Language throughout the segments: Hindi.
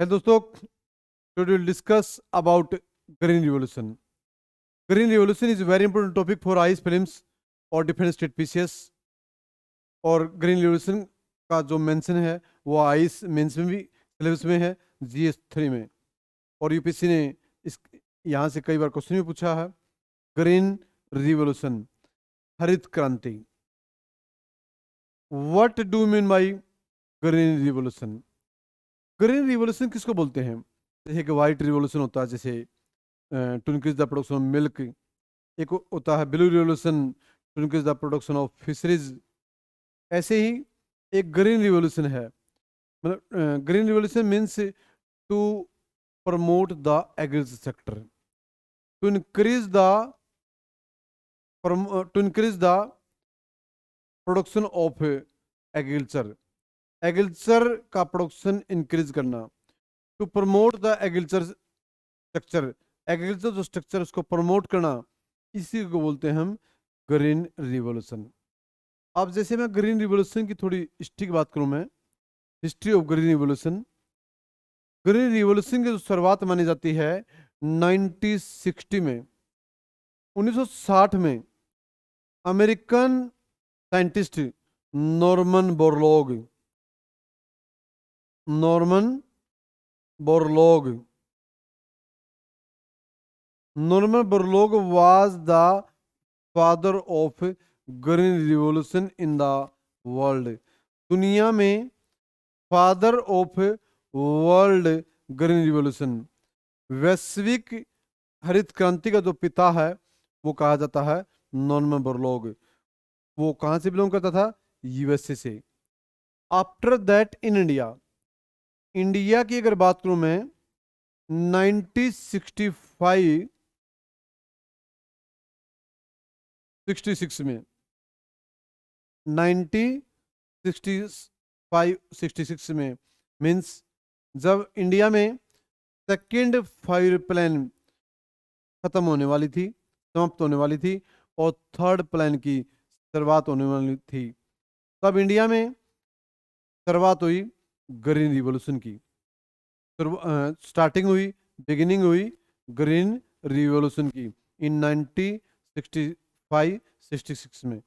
है दोस्तों, today will discuss about green revolution. Green revolution is very important topic for IAS prelims और डिफेंस स्टेट पीसीएस. और ग्रीन रिवॉल्यूशन का जो मेंशन है वो आईएएस मेंस में भी सिलेबस में है, जीएस 3 में. और यूपीएससी ने इस यहाँ से कई बार क्वेश्चन भी पूछा है. ग्रीन रिवॉल्यूशन, हरित क्रांति. What do mean by green revolution? Green revolution किसको बोलते हैं? जैसे कि व्हाइट रिवॉल्यूशन होता है, जैसे to increase the production of milk. एक होता है blue revolution, to increase the production of fisheries. ऐसे ही एक ग्रीन रिवॉल्यूशन है. मतलब green revolution means to promote the agriculture sector, to increase the production of agriculture. Agriculture का प्रोडक्शन इंक्रीज करना. To promote the agriculture structure, agriculture जो स्ट्रक्चर उसको प्रमोट करना, इसी को बोलते हैं हम ग्रीन रिवॉल्यूशन. अब जैसे मैं ग्रीन रिवॉल्यूशन की थोड़ी हिस्ट्री की बात करूं, मैं history of green revolution. Green revolution की जो शुरुआत मानी जाती है 1960 में, 1960 में American scientist Norman Borlaug Norman Borlaug was the father of green revolution in the world. दुनिया में father of world green revolution, वैश्विक हरित क्रांति का जो पिता है वो कहा जाता है नॉर्मन बोरलॉग. वो कहाँ से बिलोंग करता था? यूएसए से. आफ्टर दैट इन इंडिया की अगर बात करूं मैं, 1965 66 में, 1966 में मीन्स जब इंडिया में सेकेंड 5 प्लान खत्म होने वाली थी, समाप्त होने वाली थी, और थर्ड प्लान की शुरुआत होने वाली थी, तब इंडिया में शुरुआत हुई ग्रीन रिवॉल्यूशन की. स्टार्टिंग हुई, बिगिनिंग हुई ग्रीन रिवॉल्यूशन की इन 1965-66 में.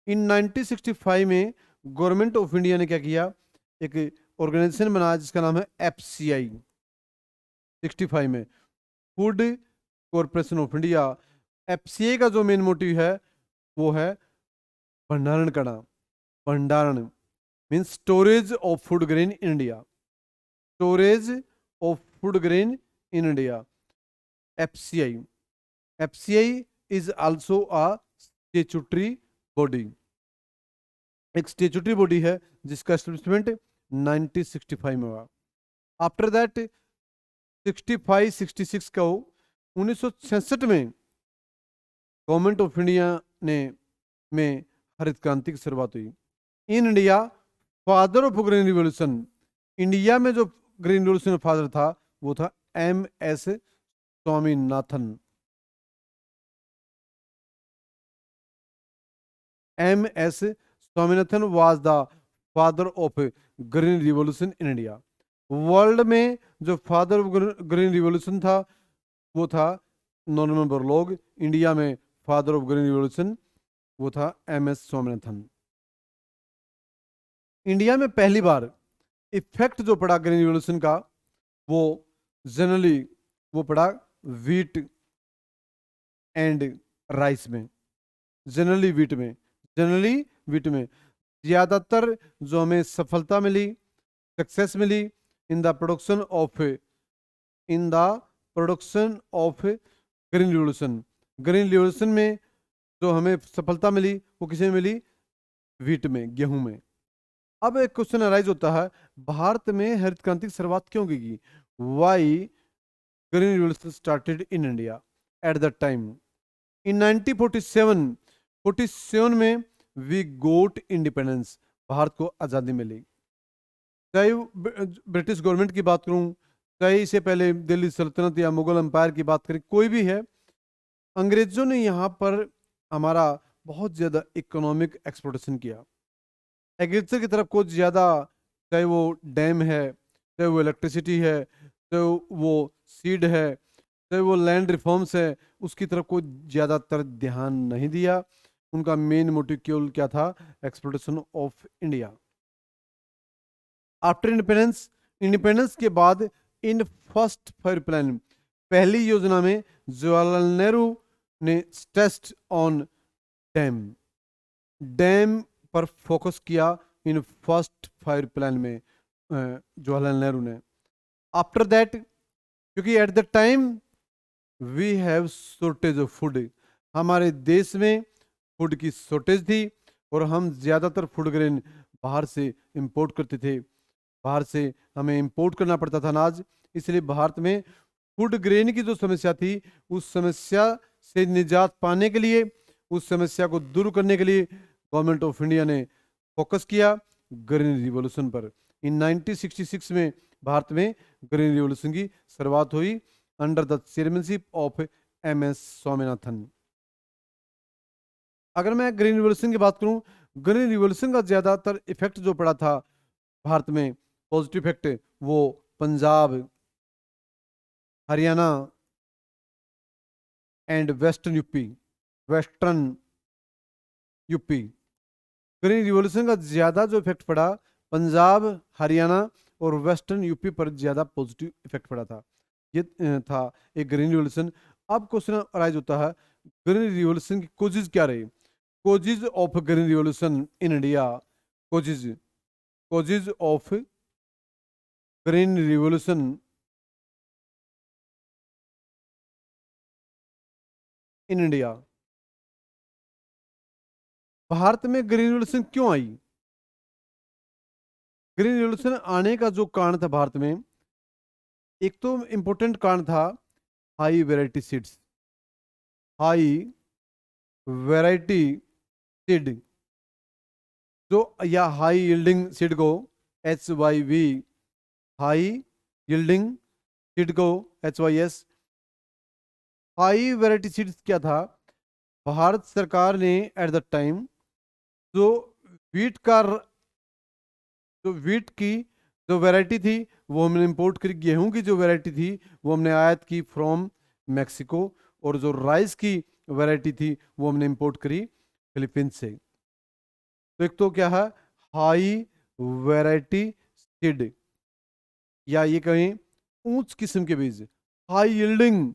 इन 1965 में गवर्नमेंट ऑफ इंडिया ने क्या किया, एक ऑर्गेनाइजेशन बनाया जिसका नाम है एफसीआई. 65 में food corporation of India. FCI का जो मेन मोटिव है वो है भंडारण करना. भंडारण means storage of food grain in India. Storage of food grain in India, FCI. FCI is also a statutory body. एक स्टैट्यूटरी बॉडी है जिसका एस्टेब्लिशमेंट 1965 में हुआ. आफ्टर दैट 65-66 को 1966 में गवर्नमेंट ऑफ इंडिया ने में हरित क्रांति की शुरुआत हुई. In India father of green revolution, India में जो ग्रीन रिवॉल्यूशन फादर था वो था MS Swaminathan. MS Swaminathan was the father of green revolution in India. World में जो फादर ऑफ ग्रीन रिवॉल्यूशन था वो था नॉर्मन बोरलॉग. इंडिया में फादर ऑफ ग्रीन रिवॉल्यूशन वो था MS स्वामीनाथन. इंडिया में पहली बार इफेक्ट जो पड़ा ग्रीन रिवॉल्यूशन का वो जनरली वो पड़ा वीट एंड राइस में. जनरली वीट में ज्यादातर जो हमें सफलता मिली, सक्सेस मिली in the production of green revolution. Green revolution में जो हमें सफलता मिली वो किसे मिली? वीट में, गेहूं में. अब एक क्वेश्चन अराइज होता है, भारत में हरित क्रांति की शुरुआत क्यों की गई? Why green revolution started in India at the time? In 1947 में वी गोट इंडिपेंडेंस, भारत को आज़ादी मिली. चाहे ब्रिटिश गवर्नमेंट की बात करूं, चाहे इससे पहले दिल्ली सल्तनत या मुगल एम्पायर की बात करें, कोई भी है, अंग्रेजों ने यहाँ पर हमारा बहुत ज़्यादा इकोनॉमिक एक्सप्लोटेशन किया. एग्रीकल्चर की तरफ कुछ ज़्यादा, चाहे वो डैम है, चाहे वो इलेक्ट्रिसिटी है, चाहे वो सीड है, चाहे वो लैंड रिफॉर्म्स है, उसकी तरफ कोई ज़्यादातर ध्यान नहीं दिया। उनका मेन मोटिव केवल क्या था? Exploitation of India. After independence, independence के बाद इन फर्स्ट फाइव प्लान, पहली योजना में जवाहरलाल नेहरू ने स्ट्रेस्ड ऑन डैम, डैम पर फोकस किया इन फर्स्ट फाइव प्लान में जवाहरलाल नेहरू ने। आफ्टर दैट, क्योंकि at the time we have shortage of food, हमारे देश में फूड की शॉर्टेज थी और हम ज़्यादातर फूड ग्रेन बाहर से इंपोर्ट करते थे, बाहर से हमें इंपोर्ट करना पड़ता था अनाज। इसलिए भारत में फूड ग्रेन की जो समस्या थी, उस समस्या से निजात पाने के लिए, उस समस्या को दूर करने के लिए गवर्नमेंट ऑफ इंडिया ने फोकस किया ग्रीन रिवॉल्यूशन पर। इन 1966 में भारत में ग्रीन रिवॉल्यूशन की शुरुआत हुई under the chairmanship of M S. Swaminathan. अगर मैं ग्रीन रिवॉल्यूशन की बात करूं, ग्रीन रिवॉल्यूशन का ज़्यादातर इफेक्ट जो पड़ा था भारत में, पॉजिटिव इफेक्ट, वो Punjab, Haryana and western UP, western UP. Green revolution का ज़्यादा जो इफेक्ट पड़ा पंजाब, हरियाणा और वेस्टर्न यूपी पर ज़्यादा पॉजिटिव इफेक्ट पड़ा था। ये था एक ग्रीन रिवॉल्यूशन। अब क्वेश्चन अराइज होता है, ग्रीन रिवॉल्यूशन की कोजेज क्या रही? Causes of green revolution in India, causes, causes of green revolution in India. Bharat में ग्रीन रिवॉल्यूशन क्यों आई? ग्रीन रिवॉल्यूशन आने का जो कारण था भारत में, एक तो इंपॉर्टेंट कारण था high variety seeds, high variety seed, जो या हाई यील्डिंग सीड को HYV, हाई यील्डिंग सीड को HYS। हाई वैरायटी सीड्स क्या था? भारत सरकार ने एट द टाइम जो वीट का, जो वीट की जो वैरायटी थी वो हमने इंपोर्ट करी, गेहूं की जो वैरायटी थी वो हमने आयात की फ्रॉम मैक्सिको, और जो राइस की वैरायटी थी वो हमने इंपोर्ट करी फिलीपींस से। तो एक तो क्या है, हाई वैरायटी सीड, या ये कहें ऊंच किस्म के बीज, हाई यील्डिंग,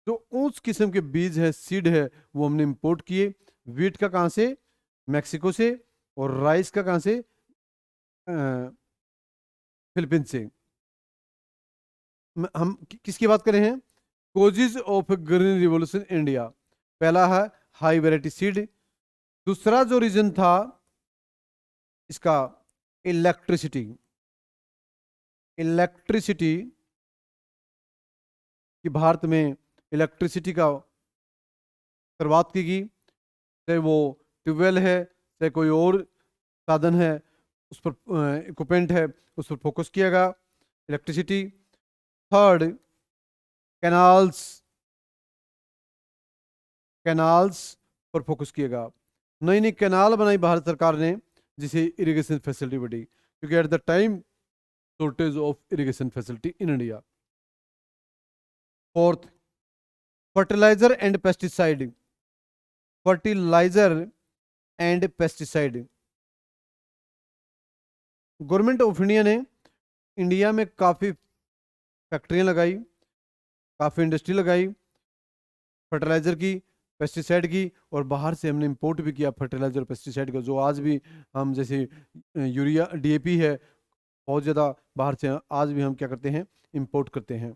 जो ऊंच किस्म के बीज है, सीड है, वो हमने इंपोर्ट किए। वीट का कहाँ से? मैक्सिको से। और राइस का कहाँ से? फिलीपींस से। हम किसकी बात कर रहे हैं? Causes of green revolution India. पहला है हाई वैरायटी सीड। दूसरा जो रीजन था इसका, इलेक्ट्रिसिटी, इलेक्ट्रिसिटी कि भारत में इलेक्ट्रिसिटी का शुरुआत की गई, चाहे वो ट्यूबवेल है, चाहे कोई और साधन है, उस पर इक्विपमेंट है, उस पर फोकस किया गया, इलेक्ट्रिसिटी। थर्ड, कैनाल्स, कैनाल्स पर फोकस किया गया। नई नई कैनाल बनाई भारत सरकार ने, जिसे इरिगेशन फैसिलिटी बढ़ी, क्योंकि at the time shortage of irrigation facility in India. Fourth, fertiliser and pesticide, fertiliser and pesticide. Government of India ने इंडिया में काफ़ी फैक्ट्रियां लगाई, काफ़ी इंडस्ट्री लगाई फर्टिलाइजर की, पेस्टिसाइड की, और बाहर से हमने इंपोर्ट भी किया फर्टिलाइजर और पेस्टिसाइड का, जो आज भी हम, जैसे यूरिया, DAP है, बहुत ज़्यादा बाहर से आज भी हम क्या करते हैं, इंपोर्ट करते हैं।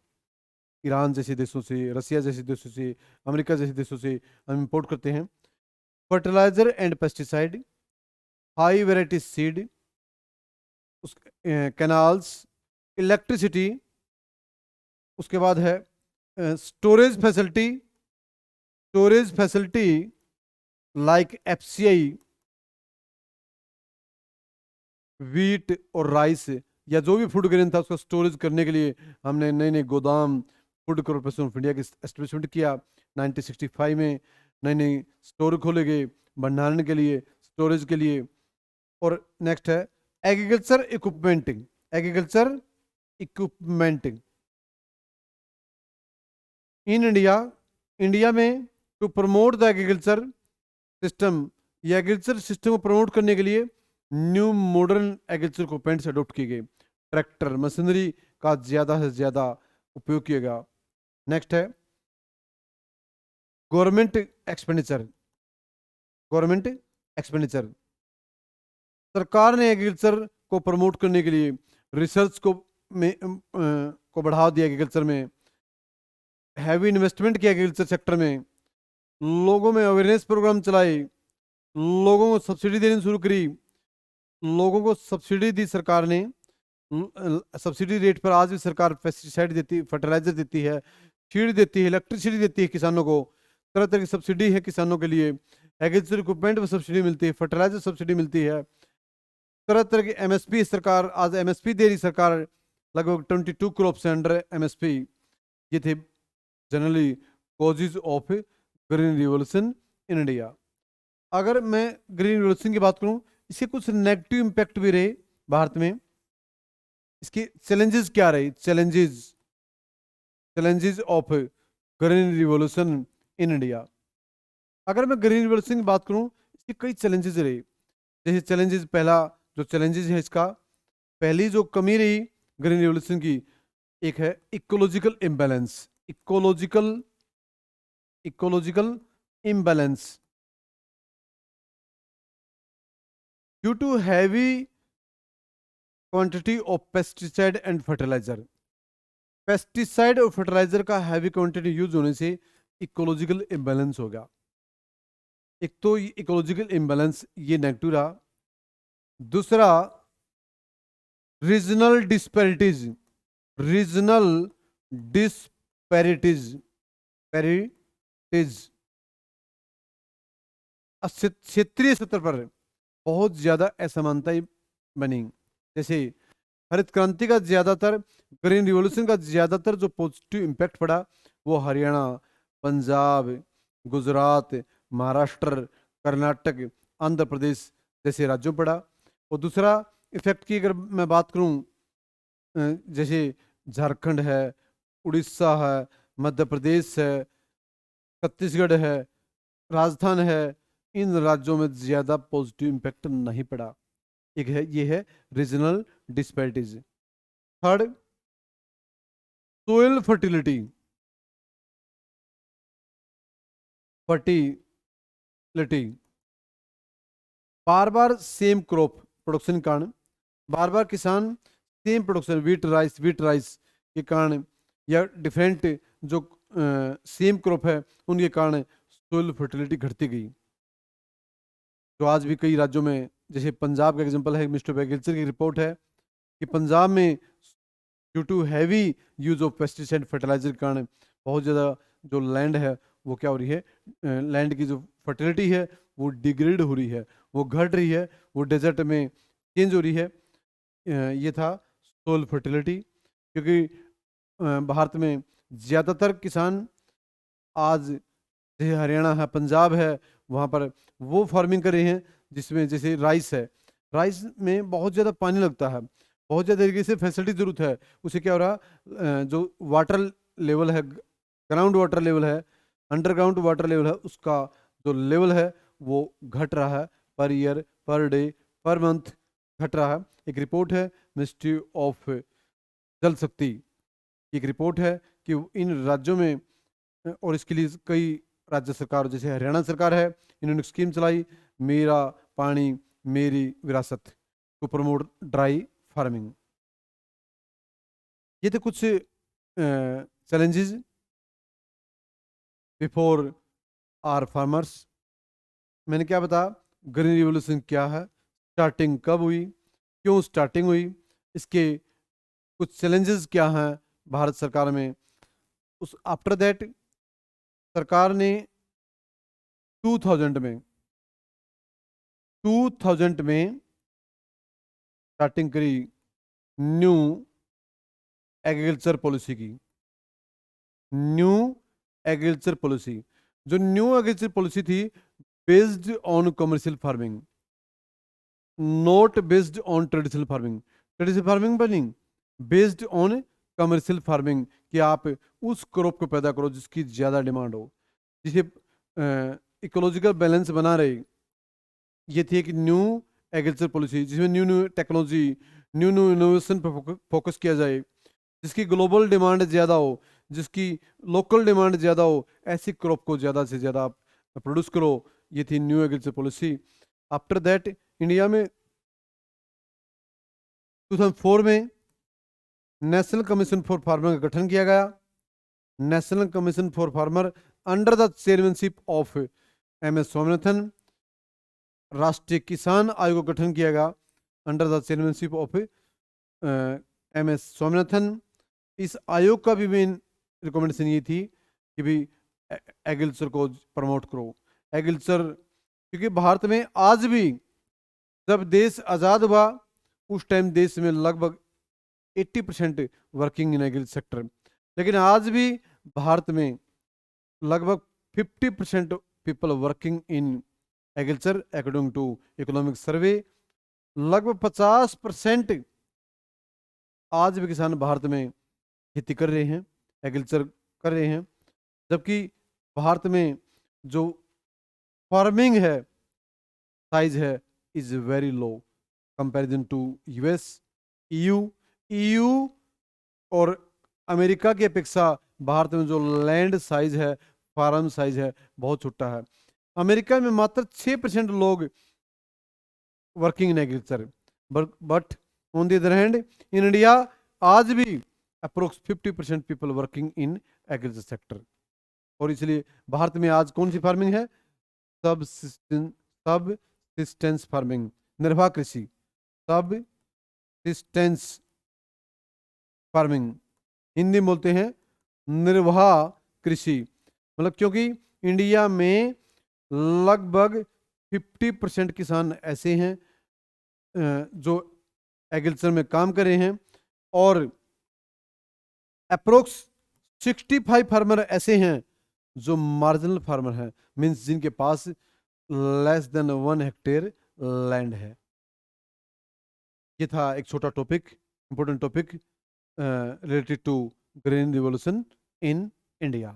ईरान जैसे देशों से, रसिया जैसे देशों से, अमेरिका जैसे देशों से हम इंपोर्ट करते हैं। Fertiliser and pesticide, high variety seed, उस कैनाल्स, इलेक्ट्रिसिटी, उसके बाद है storage facility, storage facility like FCI, wheat और राइस, या जो भी फूड ग्रेन था उसका स्टोरेज करने के लिए हमने नए नए गोदाम, फूड कॉर्पोरेशन ऑफ इंडिया की एस्टेब्लिशमेंट किया 1965 में। नए नए स्टोर खोले गए भंडारण के लिए, स्टोरेज के लिए। और नेक्स्ट है agriculture equipment, agriculture equipment in India में to promote the agriculture system, ये एग्रीकल्चर सिस्टम को प्रमोट करने के लिए new modern agriculture equipments adopt किए गए, ट्रैक्टर मशीनरी का ज्यादा से ज्यादा उपयोग किया गया। नेक्स्ट है गवर्नमेंट एक्सपेंडिचर। गवर्नमेंट एक्सपेंडिचर, सरकार ने एग्रीकल्चर को प्रमोट करने के लिए रिसर्च को बढ़ावा दिया, एग्रीकल्चर में हैवी इन्वेस्टमेंट किया, एग्रीकल्चर सेक्टर में लोगों में अवेयरनेस प्रोग्राम चलाए, लोगों को सब्सिडी देनी शुरू करी, लोगों को सब्सिडी दी सरकार ने, सब्सिडी रेट पर आज भी सरकार पेस्टिसाइड देती, फर्टिलाइजर देती है, सीड देती है, इलेक्ट्रिसिटी देती है किसानों को, तरह तरह की सब्सिडी है किसानों के लिए, एग्रीकल्चर इक्विपमेंट पर सब्सिडी मिलती है, फर्टिलाइजर सब्सिडी मिलती है, तरह तरह की एमएसपी सरकार आज एमएसपी दे रही सरकार, लगभग 22 क्रॉप्स अंडर एमएसपी। ये थे generally causes of green revolution in India. अगर मैं ग्रीन रिवॉल्यूशन की बात करूं, इसके कुछ नेगेटिव इंपैक्ट भी रहे भारत में। इसके चैलेंजेस क्या रहे? Challenges of green revolution in India. अगर मैं ग्रीन रिवॉल्यूशन की बात करूं, इसके कई चैलेंजेस रहे। जैसे चैलेंजेस, पहला जो चैलेंजेस है इसका, पहली जो कमी रही ग्रीन रिवॉल्यूशन की, एक है ecological imbalance. Ecological imbalance due to heavy quantity of pesticide and fertiliser. Pesticide और फर्टिलाइजर का हैवी क्वांटिटी यूज होने से इकोलॉजिकल इम्बैलेंस हो गया। एक तो इकोलॉजिकल इम्बैलेंस ये नेगेटिव रहा। दूसरा रीजनल डिस्पैरिटीज, क्षेत्रीय स्तर पर बहुत ज्यादा असमानताएं बनी। जैसे हरित क्रांति का ज्यादातर, ग्रीन रिवॉल्यूशन का ज्यादातर जो पॉजिटिव इम्पैक्ट पड़ा वो हरियाणा, पंजाब, गुजरात, महाराष्ट्र, कर्नाटक, आंध्र प्रदेश जैसे राज्यों में पड़ा। और दूसरा इफेक्ट की अगर मैं बात करूं, जैसे झारखंड है, उड़ीसा है, मध्य प्रदेश है, छत्तीसगढ़ है, राजस्थान है, इन राज्यों में ज्यादा पॉजिटिव इम्पैक्ट नहीं पड़ा। एक है, ये है regional disparities. Third soil fertility, बार बार सेम क्रॉप प्रोडक्शन के कारण, बार बार किसान सेम प्रोडक्शन, वीट राइस के कारण, या डिफरेंट जो सेम क्रॉप है उनके कारण सोइल फर्टिलिटी घटती गई। जो आज भी कई राज्यों में, जैसे पंजाब का एग्जांपल है, मिस्टर एग्रीकल्चर की रिपोर्ट है कि पंजाब में due to heavy use of pesticide fertiliser के कारण बहुत ज़्यादा जो लैंड है वो क्या हो रही है, लैंड की जो फर्टिलिटी है वो डिग्रेड हो रही है, वो घट रही है, वो डेजर्ट में चेंज हो रही है। ये था सोइल फर्टिलिटी। क्योंकि भारत में ज़्यादातर किसान आज, जैसे हरियाणा है, पंजाब है, वहाँ पर वो फार्मिंग कर रहे हैं जिसमें जैसे राइस है, राइस में बहुत ज़्यादा पानी लगता है, बहुत ज़्यादा तरीके से फैसिलिटी ज़रूरत है। उसे क्या हो रहा, जो वाटर लेवल है, ग्राउंड वाटर लेवल है, अंडरग्राउंड वाटर लेवल है, उसका जो लेवल है वो घट रहा है, per year, per day, per month घट रहा है। एक रिपोर्ट है मिनिस्ट्री ऑफ जल शक्ति की, एक रिपोर्ट है कि इन राज्यों में, और इसके लिए कई राज्य सरकार, जैसे हरियाणा सरकार है, इन्होंने स्कीम चलाई, मेरा पानी मेरी विरासत, टू प्रमोट ड्राई फार्मिंग। ये थे कुछ चैलेंजेस बिफोर आर फार्मर्स। मैंने क्या बताया, ग्रीन रिवॉल्यूशन क्या है, स्टार्टिंग कब हुई, क्यों स्टार्टिंग हुई, इसके कुछ चैलेंजेस क्या हैं भारत सरकार में। उस आफ्टर दैट सरकार ने 2000 में स्टार्टिंग करी न्यू एग्रीकल्चर पॉलिसी की। न्यू एग्रीकल्चर पॉलिसी, जो न्यू एग्रीकल्चर पॉलिसी थी, based on commercial farming, not based on traditional farming. Traditional farming पर नहीं, बेस्ड ऑन कमर्शियल फार्मिंग, कि आप उस क्रॉप को पैदा करो जिसकी ज़्यादा डिमांड हो, जिसे इकोलॉजिकल बैलेंस बना रहे। ये थी एक न्यू एग्रीकल्चर पॉलिसी जिसमें new new technology, new new innovation पर फोकस किया जाए, जिसकी ग्लोबल डिमांड ज़्यादा हो, जिसकी लोकल डिमांड ज़्यादा हो, ऐसी क्रॉप को ज़्यादा से ज़्यादा आप प्रोड्यूस करो। ये थी new agriculture policy. After that India में 2004 में नेशनल कमीशन फॉर फार्मर का गठन किया गया। National commission for farmer under the chairmanship of MS Swaminathan. राष्ट्रीय किसान आयोग का गठन किया गया under the chairmanship of MS Swaminathan. इस आयोग का भी मेन रिकमेंडेशन ये थी कि भी एग्रीकल्चर को प्रमोट करो। एग्रीकल्चर, क्योंकि भारत में आज भी, जब देश आज़ाद हुआ उस टाइम देश में लगभग 80% वर्किंग इन एग्रीकल्चर सेक्टर, लेकिन आज भी भारत में लगभग 50% people working in agriculture according to economic survey. लगभग 50% आज भी किसान भारत में खेती कर रहे हैं, एग्रीकल्चर कर रहे हैं, जबकि भारत में जो फार्मिंग है साइज है is very low comparison to US, EU और अमेरिका की अपेक्षा भारत में जो लैंड साइज है, फार्म साइज है, बहुत छोटा है। अमेरिका में मात्र 6% लोग working in agriculture, but on the other hand in India आज भी approx 50% people working in agriculture sector. और इसलिए भारत में आज कौन सी फार्मिंग है? सबसिस्टेंस फार्मिंग, निर्वाह कृषि, सबसिस्टेंस फार्मिंग, हिंदी में बोलते हैं निर्वाह कृषि। मतलब क्योंकि इंडिया में लगभग 50% किसान ऐसे हैं जो एग्रीकल्चर में काम कर रहे हैं, और अप्रोक्स 65 फार्मर ऐसे हैं जो मार्जिनल फार्मर हैं, मीन्स जिनके पास लेस देन 1 हेक्टेयर लैंड है। ये था एक छोटा topic, important topic related to green revolution in India.